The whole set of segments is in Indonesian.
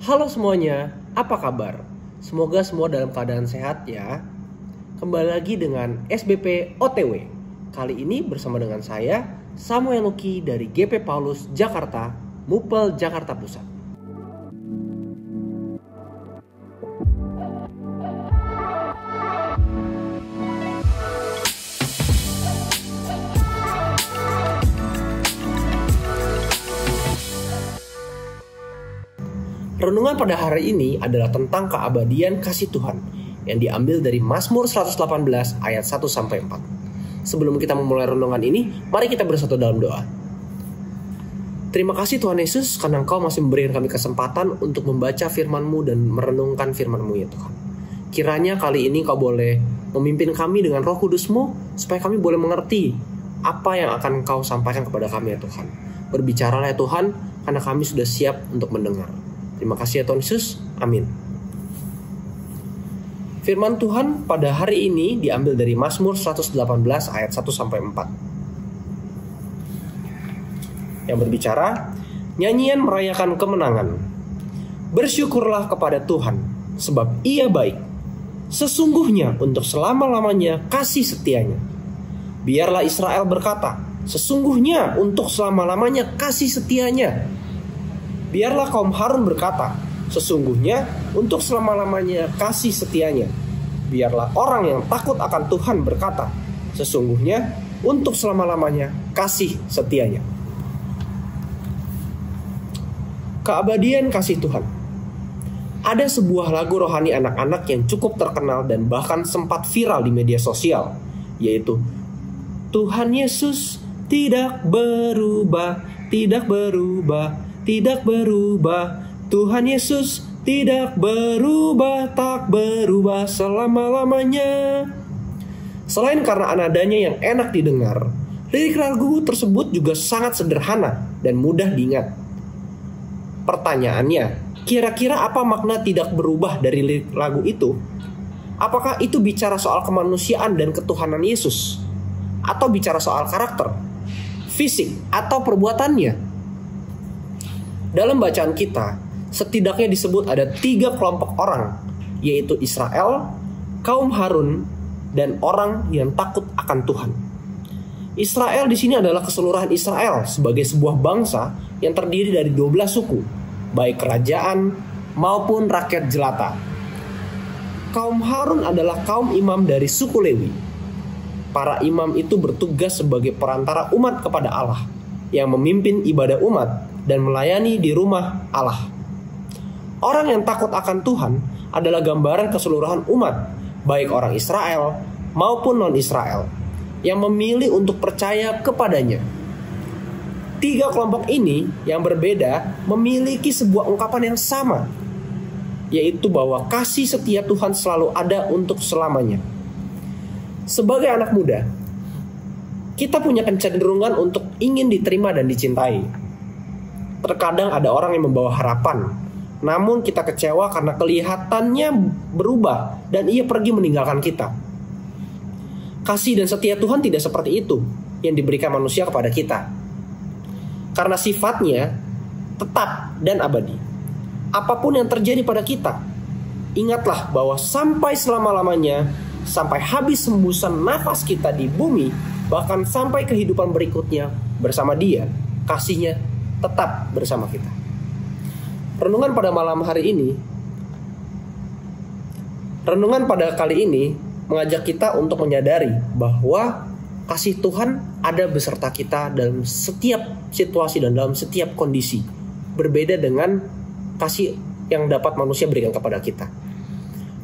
Halo semuanya, apa kabar? Semoga semua dalam keadaan sehat ya. Kembali lagi dengan SBP OTW. Kali ini bersama dengan saya, Samuel Luki dari GP Paulus Jakarta, Mupel Jakarta Pusat. Renungan pada hari ini adalah tentang keabadian kasih Tuhan yang diambil dari Mazmur 118 ayat 1-4. Sebelum kita memulai renungan ini, mari kita bersatu dalam doa. Terima kasih Tuhan Yesus karena Engkau masih memberikan kami kesempatan untuk membaca firman-Mu dan merenungkan firman-Mu ya Tuhan. Kiranya kali ini Engkau boleh memimpin kami dengan Roh Kudus-Mu supaya kami boleh mengerti apa yang akan Engkau sampaikan kepada kami ya Tuhan. Berbicaralah ya Tuhan karena kami sudah siap untuk mendengar. Terima kasih ya Tuhan Yesus. Amin. Firman Tuhan pada hari ini diambil dari Mazmur 118 ayat 1-4. Yang berbicara, nyanyian merayakan kemenangan. Bersyukurlah kepada Tuhan, sebab Ia baik. Sesungguhnya untuk selama-lamanya kasih setianya. Biarlah Israel berkata, sesungguhnya untuk selama-lamanya kasih setianya. Biarlah kaum Harun berkata, sesungguhnya untuk selama-lamanya kasih setianya. Biarlah orang yang takut akan Tuhan berkata, sesungguhnya untuk selama-lamanya kasih setianya. Keabadian kasih Tuhan. Ada sebuah lagu rohani anak-anak yang cukup terkenal dan bahkan sempat viral di media sosial, yaitu Tuhan Yesus tidak berubah, tidak berubah, tidak berubah. Tuhan Yesus tidak berubah, tak berubah selama-lamanya. Selain karena nadanya yang enak didengar, lirik lagu tersebut juga sangat sederhana dan mudah diingat. Pertanyaannya, kira-kira apa makna tidak berubah dari lirik lagu itu? Apakah itu bicara soal kemanusiaan dan ketuhanan Yesus? Atau bicara soal karakter, fisik, atau perbuatannya? Dalam bacaan kita, setidaknya disebut ada 3 kelompok orang, yaitu Israel, kaum Harun, dan orang yang takut akan Tuhan. Israel di sini adalah keseluruhan Israel sebagai sebuah bangsa yang terdiri dari 12 suku, baik kerajaan maupun rakyat jelata. Kaum Harun adalah kaum imam dari suku Lewi. Para imam itu bertugas sebagai perantara umat kepada Allah, yang memimpin ibadah umat dan melayani di rumah Allah. Orang yang takut akan Tuhan adalah gambaran keseluruhan umat, baik orang Israel maupun non-Israel, yang memilih untuk percaya kepadanya. 3 kelompok ini yang berbeda memiliki sebuah ungkapan yang sama, yaitu bahwa kasih setia Tuhan selalu ada untuk selamanya. Sebagai anak muda, kita punya kecenderungan untuk ingin diterima dan dicintai. Terkadang ada orang yang membawa harapan, namun kita kecewa karena kelihatannya berubah dan ia pergi meninggalkan kita. Kasih dan setia Tuhan tidak seperti itu yang diberikan manusia kepada kita, karena sifatnya tetap dan abadi. Apapun yang terjadi pada kita, ingatlah bahwa sampai selama-lamanya, sampai habis hembusan nafas kita di bumi, bahkan sampai kehidupan berikutnya bersama Dia, kasihnya tetap bersama kita. Renungan pada kali ini mengajak kita untuk menyadari bahwa kasih Tuhan ada beserta kita dalam setiap situasi dan dalam setiap kondisi, berbeda dengan kasih yang dapat manusia berikan kepada kita.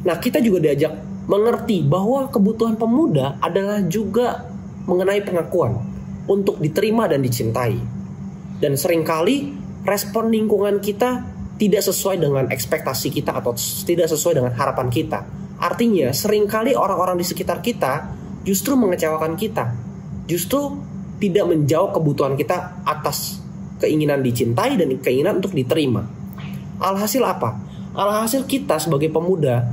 Nah, kita juga diajak mengerti bahwa kebutuhan pemuda adalah juga mengenai pengakuan untuk diterima dan dicintai. Dan seringkali respon lingkungan kita tidak sesuai dengan ekspektasi kita atau tidak sesuai dengan harapan kita. Artinya seringkali orang-orang di sekitar kita justru mengecewakan kita, justru tidak menjawab kebutuhan kita atas keinginan dicintai dan keinginan untuk diterima. Alhasil apa? Alhasil kita sebagai pemuda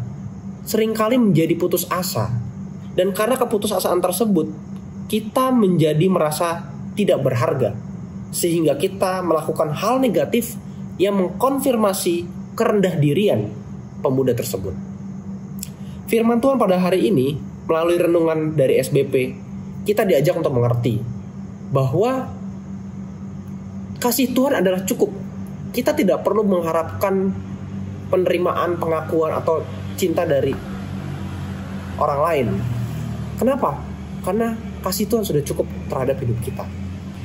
seringkali menjadi putus asa. Dan karena keputusasaan tersebut, kita menjadi merasa tidak berharga, sehingga kita melakukan hal negatif yang mengkonfirmasi kerendah dirian pemuda tersebut. Firman Tuhan pada hari ini melalui renungan dari SBP, kita diajak untuk mengerti bahwa kasih Tuhan adalah cukup. Kita tidak perlu mengharapkan penerimaan, pengakuan, atau cinta dari orang lain. Kenapa? Karena kasih Tuhan sudah cukup terhadap hidup kita.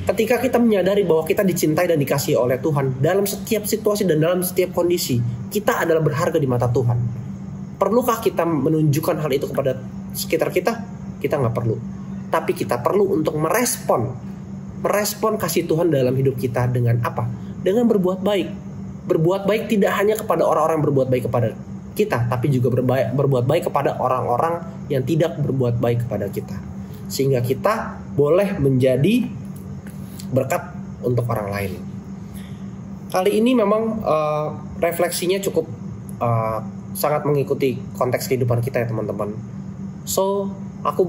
Ketika kita menyadari bahwa kita dicintai dan dikasihi oleh Tuhan dalam setiap situasi dan dalam setiap kondisi, kita adalah berharga di mata Tuhan. Perlukah kita menunjukkan hal itu kepada sekitar kita? Kita nggak perlu. Tapi kita perlu untuk merespon kasih Tuhan dalam hidup kita dengan apa? Dengan berbuat baik. Berbuat baik tidak hanya kepada orang-orang yang berbuat baik kepada kita, tapi juga berbuat baik kepada orang-orang yang tidak berbuat baik kepada kita. Sehingga kita boleh menjadi berkat untuk orang lain. Kali ini memang refleksinya cukup sangat mengikuti konteks kehidupan kita ya teman-teman. So aku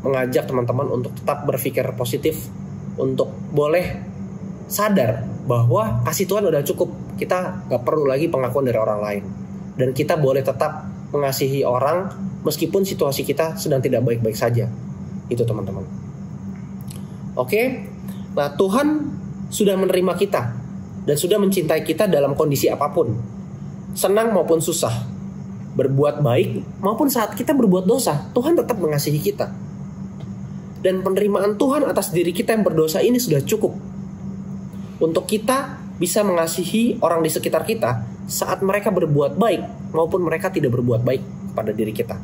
mengajak teman-teman untuk tetap berpikir positif, untuk boleh sadar bahwa kasih Tuhan udah cukup. Kita gak perlu lagi pengakuan dari orang lain, dan kita boleh tetap mengasihi orang meskipun situasi kita sedang tidak baik-baik saja. Itu teman-teman. Oke. Nah, Tuhan sudah menerima kita dan sudah mencintai kita dalam kondisi apapun, senang maupun susah, berbuat baik maupun saat kita berbuat dosa, Tuhan tetap mengasihi kita. Dan penerimaan Tuhan atas diri kita yang berdosa ini sudah cukup untuk kita bisa mengasihi orang di sekitar kita saat mereka berbuat baik maupun mereka tidak berbuat baik pada diri kita.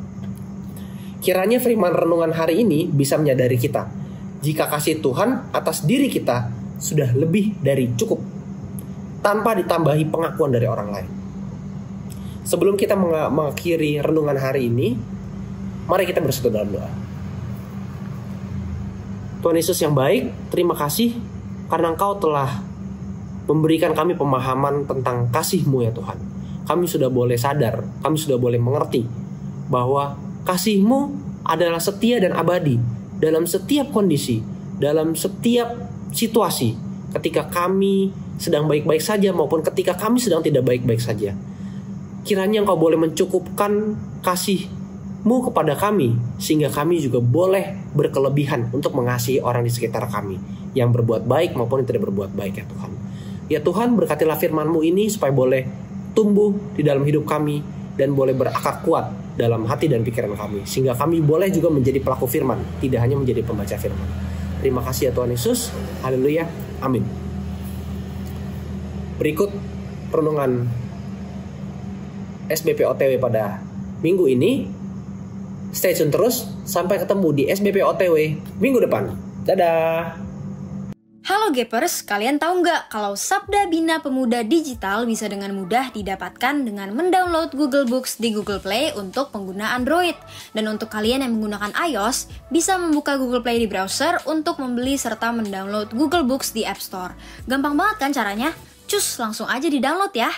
Kiranya firman renungan hari ini bisa menyadari kita jika kasih Tuhan atas diri kita sudah lebih dari cukup, tanpa ditambahi pengakuan dari orang lain. Sebelum kita mengakhiri renungan hari ini, mari kita bersatu dalam doa. Tuhan Yesus yang baik, terima kasih karena Engkau telah memberikan kami pemahaman tentang kasih-Mu ya Tuhan. Kami sudah boleh sadar, kami sudah boleh mengerti bahwa kasih-Mu adalah setia dan abadi dalam setiap kondisi, dalam setiap situasi, ketika kami sedang baik-baik saja maupun ketika kami sedang tidak baik-baik saja. Kiranya Engkau boleh mencukupkan kasih-Mu kepada kami, sehingga kami juga boleh berkelebihan untuk mengasihi orang di sekitar kami, yang berbuat baik maupun yang tidak berbuat baik ya Tuhan. Ya Tuhan, berkatilah firman-Mu ini supaya boleh tumbuh di dalam hidup kami dan boleh berakar kuat dalam hati dan pikiran kami, sehingga kami boleh juga menjadi pelaku firman, tidak hanya menjadi pembaca firman. Terima kasih ya Tuhan Yesus. Haleluya. Amin. Berikut renungan SBP OTW pada minggu ini. Stay tune terus. Sampai ketemu di SBP OTW minggu depan. Dadah. Halo Gapers, kalian tahu nggak kalau Sabda Bina Pemuda Digital bisa dengan mudah didapatkan dengan mendownload Google Books di Google Play untuk pengguna Android. Dan untuk kalian yang menggunakan iOS, bisa membuka Google Play di browser untuk membeli serta mendownload Google Books di App Store. Gampang banget kan caranya? Cus, langsung aja di-download ya!